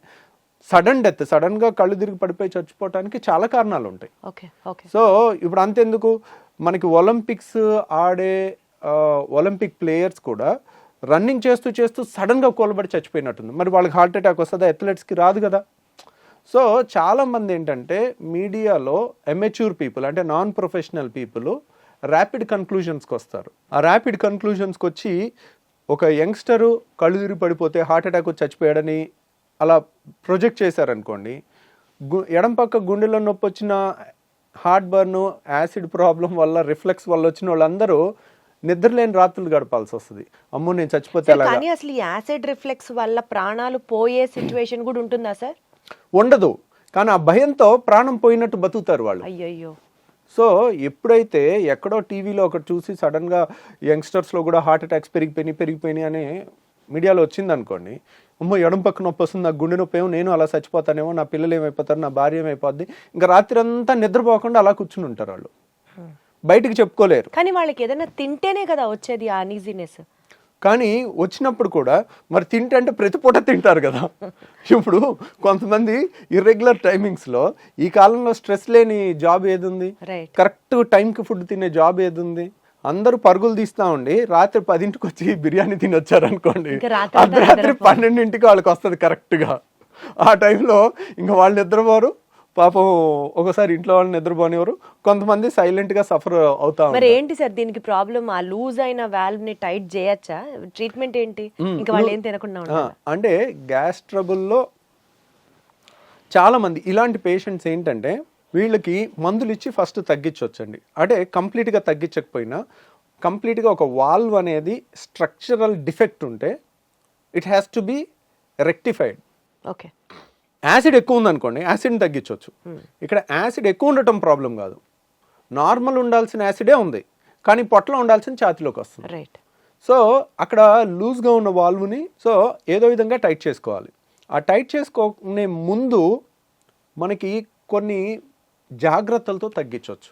సడన్ డెత్, సడన్ గా కళ్ళు తిరిగి పడిపోయి చచ్చిపోవటానికి చాలా కారణాలు ఉంటాయి. సో ఇప్పుడు అంతెందుకు, మనకి ఒలింపిక్స్ ఆడే ఒలింపిక్ ప్లేయర్స్ కూడా రన్నింగ్ చేస్తూ సడన్ గా కోల్బడి చచ్చిపోయినట్టుంది. మరి వాళ్ళకి హార్ట్ అటాక్ వస్తుందా? అథ్లెట్స్కి రాదు కదా. సో చాలామంది ఏంటంటే మీడియాలో ఎమెచ్యూర్ పీపుల్, అంటే నాన్ ప్రొఫెషనల్ పీపుల్ ర్యాపిడ్ కన్క్లూజన్స్కి వస్తారు. ఆ ర్యాపిడ్ కన్క్లూజన్స్కి వచ్చి ఒక యంగ్స్టరు కళ్ళు తిరిగి పడిపోతే హార్ట్ అటాక్ వచ్చి చచ్చిపోయాడని అలా ప్రొజెక్ట్ చేశారనుకోండి, ఎడం పక్క గుండెలో నొప్పి వచ్చిన, హార్ట్ బర్న్, యాసిడ్ ప్రాబ్లం వల్ల, రిఫ్లెక్స్ వల్ల వచ్చిన వాళ్ళందరూ నిద్రలేని రాత్రులు గడపాల్సి వస్తుంది. అమ్మో నేను చచ్చిపోతే సార్, ఎలాగా? కానీ అసలు ఈ యాసిడ్ రిఫ్లెక్స్ వల్ల ప్రాణాలు పోయే సిచ్యువేషన్ కూడా ఉంటుందా సార్? ఉండదు, కానీ ఆ భయంతో ప్రాణం పోయినట్టు బతుకుతారు వాళ్ళు. అయ్యయ్యో. సో ఎప్పుడైతే ఎక్కడో టీవీలో ఒకటి చూసి సడన్గా యంగ్స్టర్స్లో కూడా హార్ట్ అటాక్స్ పెరిగిపోయినాయి అని మీడియాలో వచ్చింది అనుకోండి, అమ్మో ఎడం పక్క నొప్పి వస్తుంది, నాకు గుండె నొప్పి ఏమో, నేను అలా చచ్చిపోతానేమో, నా పిల్లలు ఏమైపోతారు, నా భార్య ఏమైపోద్ది, ఇంకా రాత్రి అంతా నిద్రపోకుండా అలా కూర్చుని ఉంటారు వాళ్ళు, బయటికి చెప్పుకోలేరు. కానీ వాళ్ళకి ఏదైనా తింటేనే కదా వచ్చేది ఆ అనీజీనెస్. కానీ వచ్చినప్పుడు కూడా మరి తింటే అంటే ప్రతి పూట తింటారు కదా. ఇప్పుడు కొంతమంది ఇర్రెగ్యులర్ టైమింగ్స్లో, ఈ కాలంలో స్ట్రెస్ లేని జాబ్ ఏది ఉంది, రైట్. కరెక్ట్ టైంకి ఫుడ్ తినే జాబ్ ఏది ఉంది? అందరూ పరుగులు తీస్తా ఉండి రాత్రి 10ంటికి వచ్చి బిర్యానీ తినొచ్చారు అనుకోండి, ఇంకా రాత్రి అర్ధరాత్రి 12ంటికి వాళ్ళకి వస్తుంది కరెక్ట్గా. ఆ టైంలో ఇంకా వాళ్ళు నిద్రపోరు, పాపం ఒకసారి ఇంట్లో వాళ్ళు నిద్రపోనివారు, కొంతమంది సైలెంట్గా సఫర్ అవుతా మరి ఉంటారు. ఏంటి సార్ దీనికి ప్రాబ్లమ్? ఆ లూజ్ అయిన వాల్వ్ ని టైట్ చేయొచ్చా? ట్రీట్మెంట్ ఏంటి? ఇంకా వాళ్ళు ఏం తినకుండా ఉంటారు? అంటే గ్యాస్ ట్రబుల్లో చాలా మంది ఇలాంటి పేషెంట్స్ ఏంటంటే వీళ్ళకి మందులు ఇచ్చి ఫస్ట్ తగ్గించవచ్చండి. అంటే కంప్లీట్గా తగ్గించకపోయినా కంప్లీట్గా ఒక వాల్వ్ అనేది స్ట్రక్చరల్ డిఫెక్ట్ ఉంటే it has to be rectified. Okay. Acid ఎక్కువ ఉందనుకోండి, యాసిడ్ని తగ్గించవచ్చు. ఇక్కడ యాసిడ్ ఎక్కువ ఉండటం ప్రాబ్లం కాదు, నార్మల్ ఉండాల్సిన యాసిడే ఉంది, కానీ పొట్టలో ఉండాల్సిన ఛాతీలోకి వస్తుంది. రైట్. సో అక్కడ లూజ్గా ఉన్న వాల్వ్ని సో ఏదో విధంగా టైట్ చేసుకోవాలి. ఆ టైట్ చేసుకునే ముందు మనకి కొన్ని జాగ్రత్తలతో తగ్గించవచ్చు.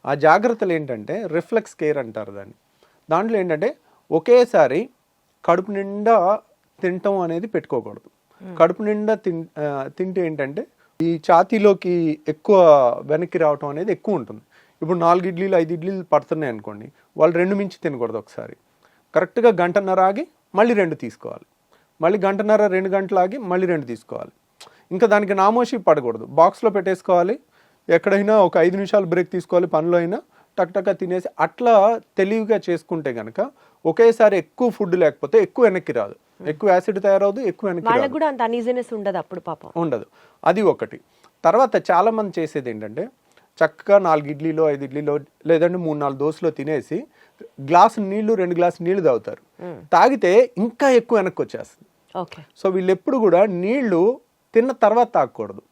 ఆ జాగ్రత్తలు ఏంటంటే రిఫ్లెక్స్ కేర్ అంటారు దాన్ని. దాంట్లో ఏంటంటే ఒకేసారి కడుపు నిండా తినటం అనేది పెట్టుకోకూడదు. కడుపు నిండా తింటే ఏంటంటే ఈ ఛాతీలోకి ఎక్కువ వెనక్కి రావటం అనేది ఎక్కువ ఉంటుంది. ఇప్పుడు 4 ఇడ్లీలు 5 ఇడ్లీలు పడుతున్నాయి అనుకోండి, వాళ్ళు 2 మించి తినకూడదు. ఒకసారి కరెక్ట్గా గంటన్నర ఆగి మళ్ళీ 2 తీసుకోవాలి, మళ్ళీ గంటన్నర 2 గంటలు ఆగి మళ్ళీ 2 తీసుకోవాలి. ఇంకా దానికి నామోషి పడకూడదు, బాక్స్లో పెట్టేసుకోవాలి. ఎక్కడైనా ఒక 5 నిమిషాలు బ్రేక్ తీసుకోవాలి, పనిలో అయినా టక్ తినేసి అట్లా తెలివిగా చేసుకుంటే కనుక ఒకేసారి ఎక్కువ ఫుడ్ లేకపోతే ఎక్కువ వెనక్కి రాదు, ఎక్కువ యాసిడ్ తయారవదు, ఎక్కువ వెనక్కి వాళ్ళకి కూడా అంత అనీజీనెస్ ఉండదు అప్పుడు పాపం. ఉండదు. అది ఒకటి. తర్వాత చాలా మంది చేసేది ఏంటంటే చక్కగా 4 ఇడ్లీలో 5 ఇడ్లీలో లేదంటే 3-4 దోశలో తినేసి గ్లాసు నీళ్లు 2 గ్లాసు నీళ్లు తాగుతారు. తాగితే ఇంకా ఎక్కువ వెనక్కి వచ్చేస్తుంది. ఓకే. సో వీళ్ళు ఎప్పుడు కూడా నీళ్లు తిన్న తర్వాత తాగకూడదు,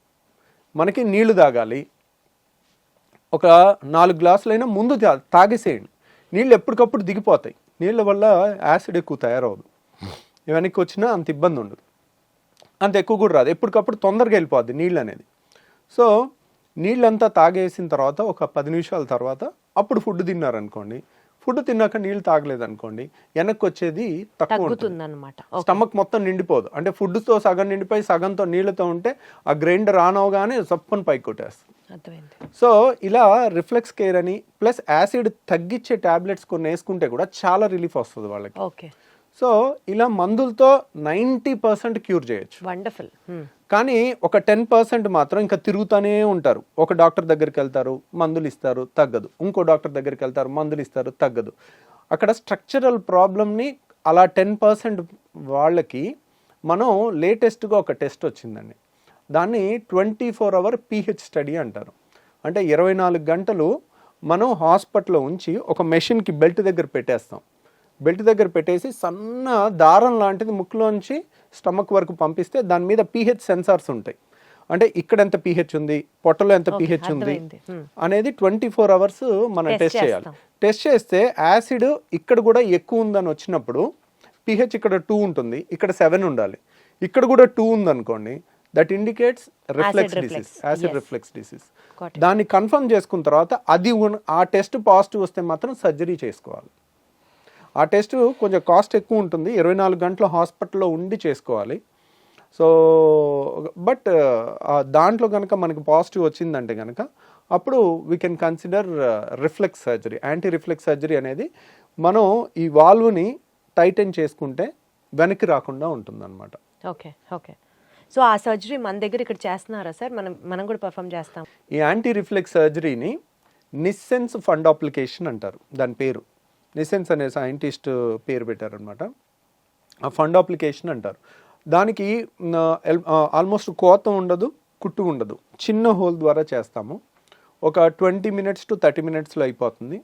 మనకి నీళ్లు తాగాలి. ఒక 4 గ్లాసులైనా ముందు తాగేసేయండి. నీళ్ళు ఎప్పటికప్పుడు దిగిపోతాయి, నీళ్ళ వల్ల యాసిడ్ ఎక్కువ తయారవదు, వెనక్కి వచ్చినా అంత ఇబ్బంది ఉండదు, అంత ఎక్కువ కూడా రాదు, ఎప్పటికప్పుడు తొందరగా వెళ్ళిపోద్ది నీళ్ళు అనేది. సో నీళ్ళంతా తాగేసిన తర్వాత ఒక 10 నిమిషాల తర్వాత అప్పుడు ఫుడ్ తిన్నారనుకోండి, ఫుడ్ తిన్నాక నీళ్ళు తాగలేదనుకోండి, వెనక్కి వచ్చేది తక్కువ ఉంటుంది అన్నమాట. స్టమక్ మొత్తం నిండిపోదు. అంటే ఫుడ్తో సగం నిండిపోయి సగంతో నీళ్ళతో ఉంటే ఆ గ్రైండర్ ఆన్ అవగానే సప్పని పైకి కొట్టేస్తుంది. సో ఇలా రిఫ్లెక్స్ కేర్ అని ప్లస్ యాసిడ్ తగ్గించే టాబ్లెట్స్ కొన్ని వేసుకుంటే కూడా చాలా రిలీఫ్ వస్తుంది వాళ్ళకి. ఓకే. సో ఇలా మందులతో 90% క్యూర్ చేయొచ్చు. వండర్ఫుల్. కానీ ఒక 10% మాత్రం ఇంకా తిరుగుతూనే ఉంటారు. ఒక డాక్టర్ దగ్గరికి వెళ్తారు, మందులు ఇస్తారు, తగ్గదు. ఇంకో డాక్టర్ దగ్గరికి వెళ్తారు, మందులు ఇస్తారు, తగ్గదు. అక్కడ స్ట్రక్చరల్ ప్రాబ్లమ్ని అలా 10% వాళ్ళకి మనం లేటెస్ట్గా ఒక టెస్ట్ వచ్చిందండి, దాన్ని 24 అవర్ pH స్టడీ అంటారు. అంటే 24 గంటలు మనం హాస్పిటల్లో ఉంచి ఒక మెషిన్కి బెల్ట్ దగ్గర పెట్టేస్తాం. బెల్ట్ దగ్గర పెట్టేసి సన్న దారం లాంటిది ముక్కులోంచి స్టమక్ వరకు పంపిస్తే దాని మీద pH సెన్సార్స్ ఉంటాయి. అంటే ఇక్కడ ఎంత pH ఉంది, పొట్టలో ఎంత pH ఉంది అనేది 24 అవర్స్ మనం టెస్ట్ చేయాలి. టెస్ట్ చేస్తే యాసిడ్ ఇక్కడ కూడా ఎక్కువ ఉందని వచ్చినప్పుడు pH ఇక్కడ 2 ఉంటుంది, ఇక్కడ 7 ఉండాలి. ఇక్కడ కూడా 2 ఉందనుకోండి, that indicates reflex disease, acid reflex disease. దాన్ని కన్ఫర్మ్ చేసుకున్న తర్వాత అది ఆ టెస్ట్ పాజిటివ్ వస్తే మాత్రం సర్జరీ చేసుకోవాలి. ఆ టెస్ట్ కొంచెం కాస్ట్ ఎక్కువ ఉంటుంది, 24 గంటలు హాస్పిటల్లో ఉండి చేసుకోవాలి. సో బట్ దాంట్లో కనుక మనకి పాజిటివ్ వచ్చిందంటే కనుక అప్పుడు we can consider reflex surgery. Anti reflex surgery అనేది మనం ఈ వాల్వ్ని టైటన్ చేసుకుంటే వెనక్కి రాకుండా ఉంటుందన్నమాట. ఓకే. ఓకే. సో ఆ సర్జరీ మన దగ్గర ఇక్కడ చేస్తున్నారా సార్? మనం కూడా పర్ఫామ్ చేస్తాం. ఈ యాంటీ రిఫ్లెక్స్ సర్జరీని నిస్సెన్స్ ఫండ్ అప్లికేషన్ అంటారు. దాని పేరు నిస్సెన్స్ అనే సైంటిస్ట్ పేరు పెట్టారనమాట. ఆ ఫండ్ అప్లికేషన్ అంటారు. దానికి ఆల్మోస్ట్ కోత ఉండదు, కుట్టు ఉండదు, చిన్న హోల్ ద్వారా చేస్తాము. ఒక 20 minutes to 30 minutes అయిపోతుంది.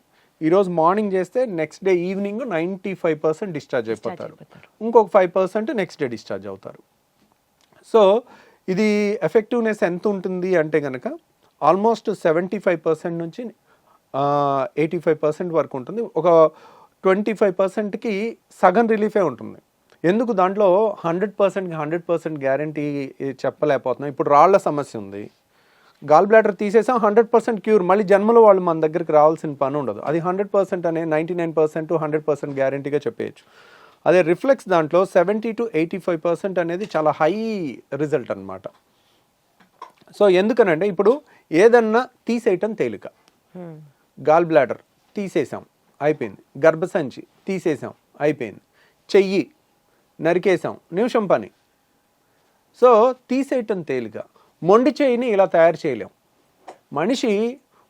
ఈరోజు మార్నింగ్ చేస్తే నెక్స్ట్ డే ఈవినింగ్ 95% డిశ్చార్జ్ అయిపోతారు. ఇంకొక 5% నెక్స్ట్ డే డిశ్చార్జ్ అవుతారు. సో ఇది ఎఫెక్టివ్నెస్ ఎంత ఉంటుంది అంటే కనుక ఆల్మోస్ట్ 75% నుంచి 85% వరకు ఉంటుంది. ఒక 25%కి సగం రిలీఫే ఉంటుంది. ఎందుకు దాంట్లో 100%కి 100% గ్యారంటీ చెప్పలేకపోతున్నాం. ఇప్పుడు రాళ్ల సమస్య ఉంది, గాల్ బ్లాడర్ తీసేసాం, 100% క్యూర్, మళ్ళీ జన్మలో వాళ్ళు మన దగ్గరికి రావాల్సిన పని ఉండదు. అది 100% అనే 99% 100% గ్యారంటీగా చెప్పేయచ్చు. అదే రిఫ్లెక్స్ దాంట్లో 70 to 85% అనేది చాలా హై రిజల్ట్ అనమాట. సో ఎందుకనంటే ఇప్పుడు ఏదన్నా తీసేయటం తేలిక. గాల్ బ్లాడర్ తీసేసాం, అయిపోయింది. గర్భసంచి తీసేసాం, అయిపోయింది. చెయ్యి నరికేసాం, నిమిషం పని. సో తీసేయటం తేలిక. మొండి చెయ్యిని ఇలా తయారు చేయలేం. మనిషి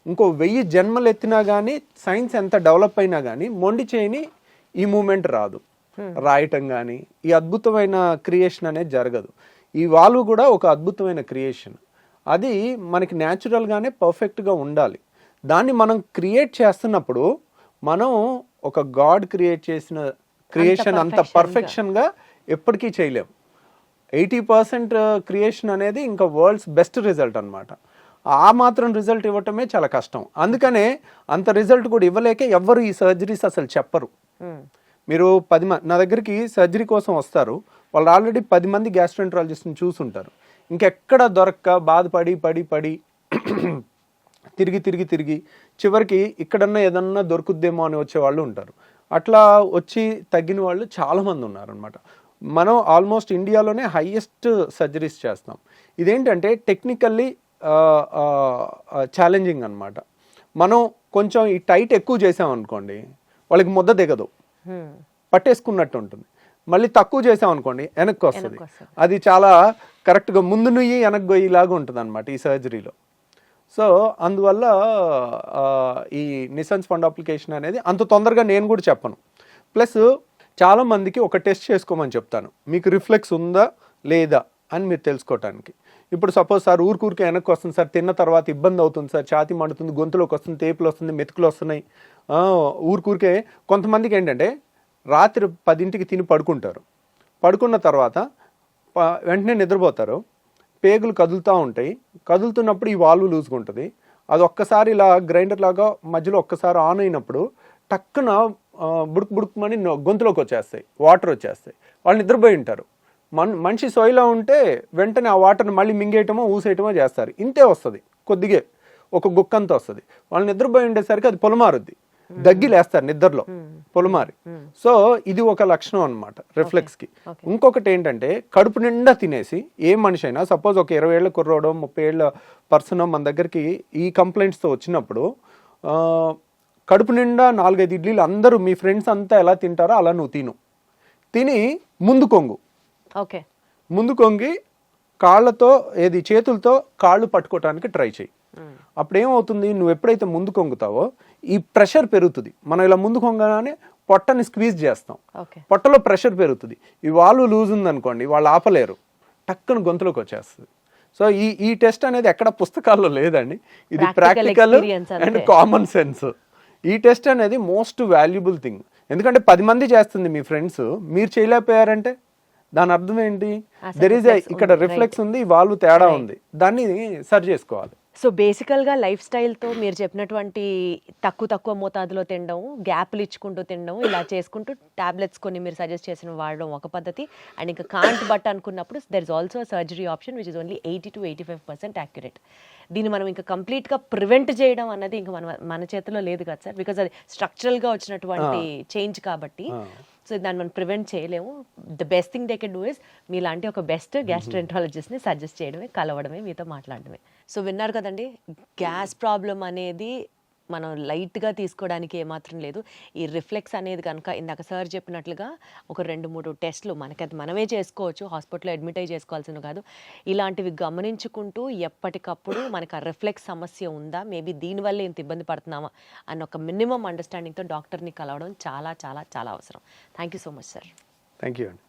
ఇంకో 1000 జన్మలు ఎత్తినా కానీ, సైన్స్ ఎంత డెవలప్ అయినా కానీ మొండి చెయ్యిని ఈ మూమెంట్ రాదు. రాయటం కానీ ఈ అద్భుతమైన క్రియేషన్ అనేది జరగదు. ఈ వాల్వ్ కూడా ఒక అద్భుతమైన క్రియేషన్. అది మనకి న్యాచురల్గానే పర్ఫెక్ట్గా ఉండాలి. దాన్ని మనం క్రియేట్ చేస్తున్నప్పుడు మనం ఒక గాడ్ క్రియేట్ చేసిన క్రియేషన్ అంత పర్ఫెక్షన్గా ఎప్పటికీ చేయలేం. 80% క్రియేషన్ అనేది ఇంకా వరల్డ్స్ బెస్ట్ రిజల్ట్ అనమాట. ఆ మాత్రం రిజల్ట్ ఇవ్వటమే చాలా కష్టం. అందుకనే అంత రిజల్ట్ కూడా ఇవ్వలేక ఎవ్వరు ఈ సర్జరీస్ అసలు చెప్పరు. మీరు 10 మంది నా దగ్గరికి సర్జరీ కోసం వస్తారు, వాళ్ళు ఆల్రెడీ 10 మంది గ్యాస్ట్రోఎంట్రాలజిస్ట్ని చూసుంటారు. ఇంకెక్కడ దొరక్క బాధపడి పడి పడి తిరిగి చివరికి ఇక్కడన్నా ఏదన్నా దొరుకుద్దేమో అని వచ్చే వాళ్ళు ఉంటారు. అట్లా వచ్చి తగ్గిన వాళ్ళు చాలామంది ఉన్నారనమాట. మనం ఆల్మోస్ట్ ఇండియాలోనే హైయెస్ట్ సర్జరీస్ చేస్తాం. ఇదేంటంటే టెక్నికల్లీ ఛాలెంజింగ్ అనమాట. మనం కొంచెం ఈ టైట్ ఎక్కువ చేసామనుకోండి వాళ్ళకి ముద్ద దిగదు, పట్టేసుకున్నట్టు ఉంటుంది. మళ్ళీ తక్కువ చేసామనుకోండి వెనక్కి వస్తుంది. అది చాలా కరెక్ట్గా ముందు నుయ్యి వెనక్కి గొయ్యిలాగా ఉంటుంది అనమాట ఈ సర్జరీలో. సో అందువల్ల ఈ నిసన్స్ ఫండ్ అప్లికేషన్ అనేది అంత తొందరగా నేను కూడా చెప్పను. ప్లస్ చాలామందికి ఒక టెస్ట్ చేసుకోమని చెప్తాను, మీకు రిఫ్లెక్స్ ఉందా లేదా అని మీరు తెలుసుకోవటానికి. ఇప్పుడు సపోజ్ సార్ ఊరికే వెనక్కి వస్తుంది సార్, తిన్న తర్వాత ఇబ్బంది అవుతుంది సార్, ఛాతీ మండుతుంది, గొంతులోకి వస్తుంది, తేపులు వస్తుంది, మెతుకులు వస్తున్నాయి. ఊరికే కొంతమందికి ఏంటంటే రాత్రి 10ంటికి తిని పడుకుంటారు, పడుకున్న తర్వాత వెంటనే నిద్రపోతారు, పేగులు కదులుతూ ఉంటాయి, కదులుతున్నప్పుడు ఈ వాల్వ్ లూజ్గా ఉంటుంది. అది ఒక్కసారి ఇలా గ్రైండర్ లాగా మధ్యలో ఒక్కసారి ఆన్ అయినప్పుడు టక్కున బుడుకుమని గొంతులోకి వచ్చేస్తాయి, వాటర్ వచ్చేస్తాయి. వాళ్ళు నిద్రపోయి ఉంటారు. మనిషి సోయిలో ఉంటే వెంటనే ఆ వాటర్ని మళ్ళీ మింగేయటమో ఊసేయటమో చేస్తారు. ఇంతే వస్తుంది, కొద్దిగా ఒక గుక్కంత వస్తుంది. వాళ్ళు నిద్రపోయి ఉండేసరికి అది పొలమారుద్ది, దగ్గిలేస్తారు నిద్రలో పొలమారి. సో ఇది ఒక లక్షణం అనమాట రిఫ్లెక్స్కి. ఇంకొకటి ఏంటంటే కడుపు నిండా తినేసి ఏ మనిషి అయినా, సపోజ్ ఒక 20 ఏళ్ళ కుర్రోడో 30 ఏళ్ళ పర్సన్ మన దగ్గరికి ఈ కంప్లైంట్స్తో వచ్చినప్పుడు కడుపు నిండా 4-5 ఇడ్లీలు అందరూ మీ ఫ్రెండ్స్ అంతా ఎలా తింటారో అలా నువ్వు తిని ముందు కొంగు, ఓకే, ముందు కొంగి కాళ్ళతో చేతులతో కాళ్ళు పట్టుకోవటానికి ట్రై చేయి. అప్పుడు ఏమవుతుంది, నువ్వు ఎప్పుడైతే ముందు కొంగుతావో ఈ ప్రెషర్ పెరుగుతుంది. మనం ఇలా ముందు కొంగగానే పొట్టని స్క్వీజ్ చేస్తాం, పొట్టలో ప్రెషర్ పెరుగుతుంది. ఈ వాల్వ్ లూజ్ ఉందనుకోండి వాళ్ళు ఆపలేరు, టక్కున గొంతులోకి వచ్చేస్తుంది. సో ఈ టెస్ట్ అనేది ఎక్కడ పుస్తకాల్లో లేదండి, ఇది ప్రాక్టికల్ అండ్ కామన్ సెన్స్. ఈ టెస్ట్ అనేది మోస్ట్ వాల్యుబుల్ థింగ్. ఎందుకంటే 10 మంది చేస్తుంది మీ ఫ్రెండ్స్, మీరు చేయలేకపోయారంటే దాని అర్థం ఏంటి, ఇక్కడ రిఫ్లెక్స్ ఉంది, వాల్వ్ తేడా ఉంది, దాన్ని సరి చేసుకోవాలి. సో బేసికల్గా లైఫ్ స్టైల్తో మీరు చెప్పినటువంటి తక్కువ మోతాదులో తినడం, గ్యాప్లు ఇచ్చుకుంటూ తినడం, ఇలా చేసుకుంటూ టాబ్లెట్స్ కొన్ని మీరు సజెస్ట్ చేసిన వాడడం ఒక పద్ధతి. అండ్ ఇంకా కాంట్ బట్ అనుకున్నప్పుడు there is also surgery option which is only 80 to 85% accurate. దీన్ని మనం ఇంకా కంప్లీట్గా ప్రివెంట్ చేయడం అన్నది ఇంకా మన చేతిలో లేదు కదా సార్, బికాజ్ అది స్ట్రక్చరల్గా వచ్చినటువంటి చేంజ్ కాబట్టి. సో దాన్ని మనం ప్రివెంట్ చేయలేము. The best thing they can do is మీలాంటి ఒక బెస్ట్ గ్యాస్ట్రోఎంట్రాలజిస్ట్ని సజెస్ట్ చేయడమే, కలవడమే, మీతో మాట్లాడడమే. సో విన్నారు కదండి, గ్యాస్ ప్రాబ్లం అనేది మనం లైట్గా తీసుకోవడానికి ఏమాత్రం లేదు. ఈ రిఫ్లెక్స్ అనేది కనుక ఇందాక సార్ చెప్పినట్లుగా ఒక 2-3 టెస్టులు మనకది మనమే చేసుకోవచ్చు, హాస్పిటల్లో అడ్మిట్ అయ్యి చేసుకోవాల్సిన కాదు. ఇలాంటివి గమనించుకుంటూ ఎప్పటికప్పుడు మనకు ఆ రిఫ్లెక్స్ సమస్య ఉందా, మేబీ దీనివల్ల ఇంత ఇబ్బంది పడుతున్నామా అన్న ఒక మినిమం అండర్స్టాండింగ్తో డాక్టర్ని కలవడం చాలా చాలా చాలా అవసరం. Thank you so much sir. Thank you అండి.